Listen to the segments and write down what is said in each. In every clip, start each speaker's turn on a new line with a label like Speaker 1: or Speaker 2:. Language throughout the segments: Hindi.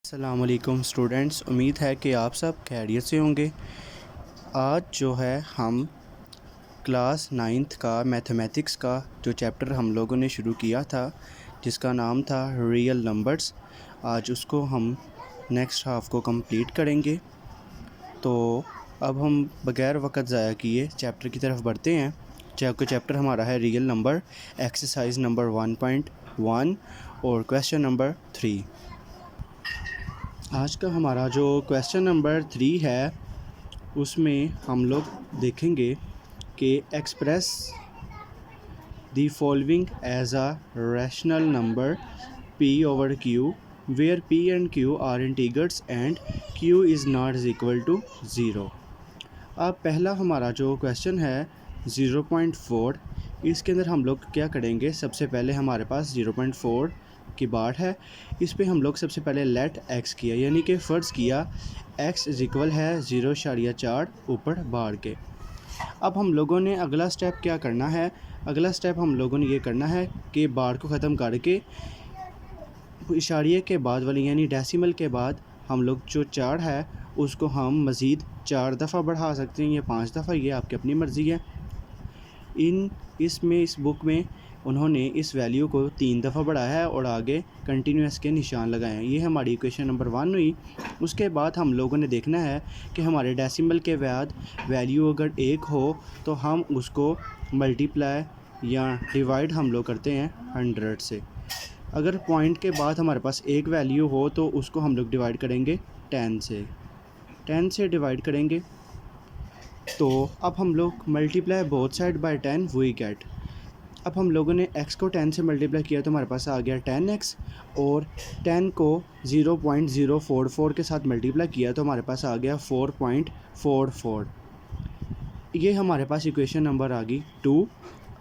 Speaker 1: अस्सलामुअलैकुम स्टूडेंट्स, उम्मीद है कि आप सब खैरियत से होंगे। आज जो है हम क्लास 9th का मैथमेटिक्स का जो चैप्टर हम लोगों ने शुरू किया था जिसका नाम था रियल नंबर्स, आज उसको हम नेक्स्ट हाफ़ को कंप्लीट करेंगे। तो अब हम बग़ैर वक्त ज़ाया किए चैप्टर की तरफ बढ़ते हैं। चैप्टर हमारा है रियल नंबर, एक्सरसाइज नंबर 1.1 और क्वेश्चन नंबर 3। आज का हमारा जो क्वेश्चन नंबर 3 है उसमें हम लोग देखेंगे कि express the following as a rational number p over q where p and q are integers and q is not equal to 0। अब पहला हमारा जो क्वेश्चन है 0.4, इसके अंदर हम लोग क्या करेंगे, सबसे पहले हमारे पास 0.4 की बात है। इस पे हम लोग सबसे पहले लेट x किया, यानी कि फ़र्ज़ किया x इज़ इक्वल है 0.4 ऊपर बाढ़ के। अब हम लोगों ने अगला स्टेप क्या करना है, अगला स्टेप हम लोगों ने ये करना है कि बाढ़ को ख़त्म करके इशारिये के बाद वाली यानी डेसिमल के बाद हम लोग जो 4 है उसको हम मज़ीद 4 दफ़ा बढ़ा सकते हैं या 5 दफ़ा, ये आपकी अपनी मर्ज़ी है। इस बुक में उन्होंने इस वैल्यू को 3 दफ़ा बढ़ाया है और आगे कंटिन्यूस के निशान लगाए हैं। ये हमारी इक्वेशन नंबर 1 हुई। उसके बाद हम लोगों ने देखना है कि हमारे डेसिमल के बाद वैल्यू अगर 1 हो तो हम उसको मल्टीप्लाई या डिवाइड हम लोग करते हैं 100 से। अगर पॉइंट के बाद हमारे पास एक वैल्यू हो तो उसको हम लोग डिवाइड करेंगे 10 से, 10 से डिवाइड करेंगे। तो अब हम लोग multiply both side by 10 we get. अब हम लोगों ने x को 10 से मल्टीप्लाई किया तो हमारे पास आ गया 10x, और 10 को 0.044 के साथ मल्टीप्लाई किया तो हमारे पास आ गया 4.44। ये हमारे पास इक्वेशन नंबर आ गई 2।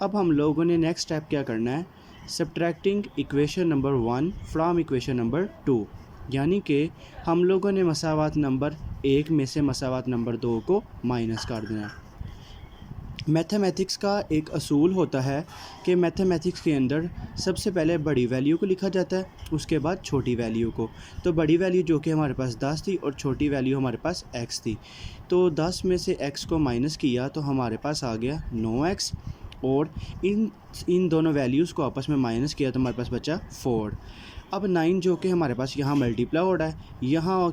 Speaker 1: अब हम लोगों ने नेक्स्ट स्टेप क्या करना है, subtracting equation number 1 from equation number 2, यानी कि हम लोगों ने मसावात नंबर 1 में से मसावात नंबर 2 को माइनस कर देना है। मैथमेटिक्स का एक असूल होता है कि मैथमेटिक्स के अंदर सबसे पहले बड़ी वैल्यू को लिखा जाता है, उसके बाद छोटी वैल्यू को। तो बड़ी वैल्यू जो कि हमारे पास 10 थी और छोटी वैल्यू हमारे पास x थी, तो 10 में से x को माइनस किया तो हमारे पास आ गया 9x, और इन दोनों वैल्यूज़ को आपस में माइनस किया तो हमारे पास बचा 4। अब 9 जो कि हमारे पास यहाँ मल्टीप्लाई हो रहा है, यहाँ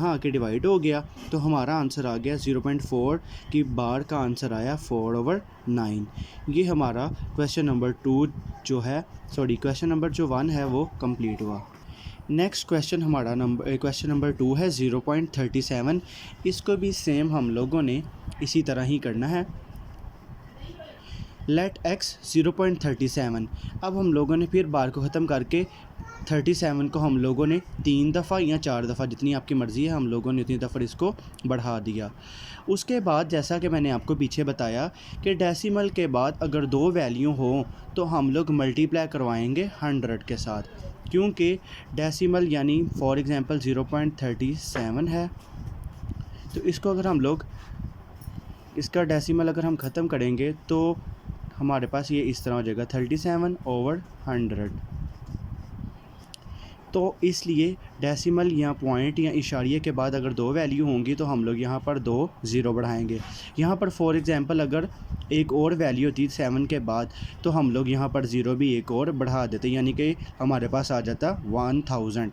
Speaker 1: आके डिवाइड हो गया तो हमारा आंसर आ गया 0.4 की बार का आंसर आया 4/9। ये हमारा क्वेश्चन नंबर 2 जो है, क्वेश्चन नंबर जो 1 है वो कंप्लीट हुआ। नेक्स्ट क्वेश्चन हमारा क्वेश्चन नंबर 2 है 0.37। इसको भी सेम हम लोगों ने इसी तरह ही करना है। Let x 0.37। अब हम लोगों ने फिर बार को ख़त्म करके 37 को हम लोगों ने 3 दफ़ा या 4 दफ़ा, जितनी आपकी मर्ज़ी है, हम लोगों ने उतनी दफ़ा इसको बढ़ा दिया। उसके बाद जैसा कि मैंने आपको पीछे बताया कि डेसिमल के बाद अगर 2 वैल्यू हो तो हम लोग मल्टीप्लाई करवाएंगे 100 के साथ, क्योंकि डेसिमल यानी फॉर एग्ज़ाम्पल 0.37 है, तो इसको अगर हम लोग इसका डेसिमल अगर हम ख़त्म करेंगे तो हमारे पास ये इस तरह हो जाएगा 37/100। तो इसलिए डेसिमल या पॉइंट या इशारिये के बाद अगर 2 वैल्यू होंगी तो हम लोग यहाँ पर 2 ज़ीरो बढ़ाएंगे। यहाँ पर फॉर एग्ज़ाम्पल अगर एक और वैल्यू होती 7 के बाद तो हम लोग यहाँ पर 0 भी एक और बढ़ा देते, यानी कि हमारे पास आ जाता 1000।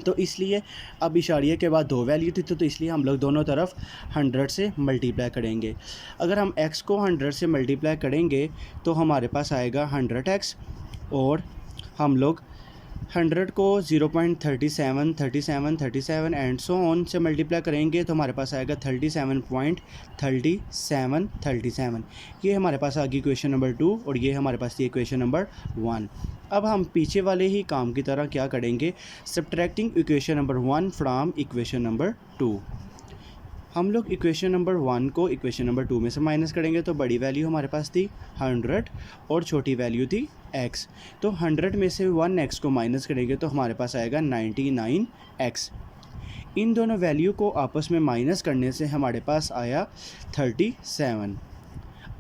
Speaker 1: तो इसलिए अब इशारिये के बाद 2 वैल्यू थी तो इसलिए हम लोग दोनों तरफ 100 से मल्टीप्लाई करेंगे। अगर हम x को 100 से मल्टीप्लाई करेंगे तो हमारे पास आएगा 100x, और हम लोग 100 को 0.37 37 37 एंड सो ऑन से मल्टीप्लाई करेंगे तो हमारे पास आएगा 37.3737। ये हमारे पास आ गई इक्वेशन नंबर 2 और ये हमारे पास थी इक्वेशन नंबर 1। अब हम पीछे वाले ही काम की तरह क्या करेंगे, subtracting equation number 1 from equation number 2। हम लोग इक्वेशन नंबर 1 को इक्वेशन नंबर 2 में से माइनस करेंगे तो बड़ी वैल्यू हमारे पास थी 100 और छोटी वैल्यू थी x। तो 100 में से 1x को माइनस करेंगे तो हमारे पास आएगा 99x। इन दोनों वैल्यू को आपस में माइनस करने से हमारे पास आया 37।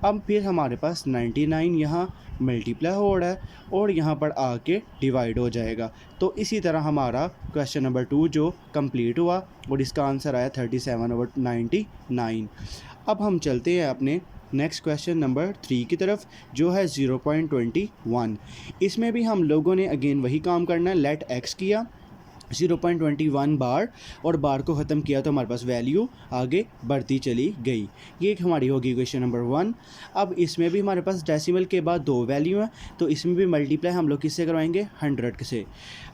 Speaker 1: अब फिर हमारे पास 99 यहाँ मल्टीप्लाई हो रहा है और यहाँ पर आके डिवाइड हो जाएगा। तो इसी तरह हमारा क्वेश्चन नंबर 2 जो कंप्लीट हुआ और इसका आंसर आया 37/99। अब हम चलते हैं अपने नेक्स्ट क्वेश्चन नंबर 3 की तरफ जो है 0.21। इसमें भी हम लोगों ने अगेन वही काम करना है, लेट एक्स किया 0.21 बार और बार को ख़त्म किया तो हमारे पास वैल्यू आगे बढ़ती चली गई। ये हमारी होगी क्वेश्चन नंबर 1। अब इसमें भी हमारे पास डेसिमल के बाद 2 वैल्यू हैं तो इसमें भी मल्टीप्लाई हम लोग किससे करवाएंगे 100 से।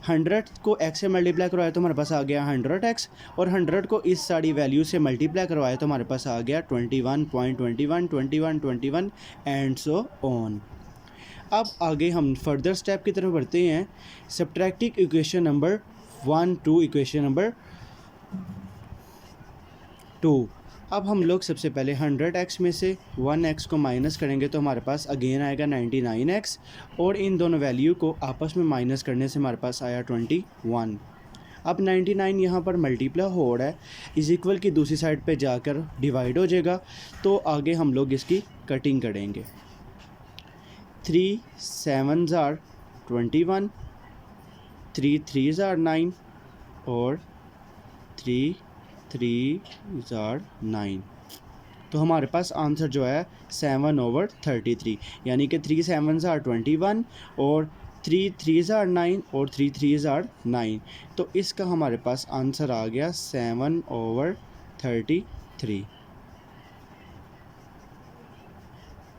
Speaker 1: 100 को x से मल्टीप्लाई करवाया तो हमारे पास आ गया 100x और 100 को इस सारी वैल्यू से मल्टीप्लाई करवाया तो हमारे पास आ गया 21.21 21 21 एंड सो ऑन। अब आगे हम फर्दर स्टेप की तरफ बढ़ते हैं। Subtracting equation number 1 to equation number 2। अब हम लोग सबसे पहले 100x में से 1x को माइनस करेंगे तो हमारे पास अगेन आएगा 99x और इन दोनों वैल्यू को आपस में माइनस करने से हमारे पास आया 21। अब 99 यहाँ पर मल्टीप्लाई हो रहा है इज इक्वल की दूसरी साइड पे जाकर डिवाइड हो जाएगा तो आगे हम लोग इसकी कटिंग करेंगे। 3 7s are 21, 3 3s are 9 और 3 3s are 9। तो हमारे पास आंसर जो है 7/33 यानी कि 3 7s are 21 और 3 3s are 9 और 3 3s are 9। तो इसका हमारे पास आंसर आ गया 7/33।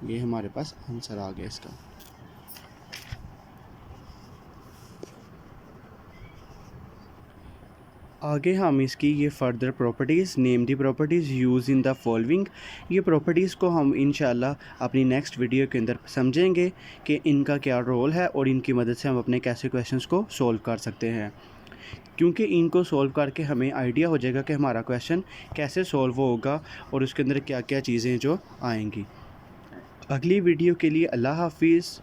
Speaker 1: ये हमारे पास आंसर आ गया इसका। आगे हम इसकी ये further properties name the properties use in the following, ये प्रॉपर्टीज़ को हम इंशाल्लाह अपनी नेक्स्ट वीडियो के अंदर समझेंगे कि इनका क्या रोल है और इनकी मदद से हम अपने कैसे क्वेश्चंस को सोल्व कर सकते हैं, क्योंकि इनको सोल्व करके हमें आइडिया हो जाएगा कि हमारा क्वेश्चन कैसे सोल्व होगा और उसके अंदर क्या क्या चीज़ें जो आएंगी। अगली वीडियो के लिए अल्लाह हाफिज़।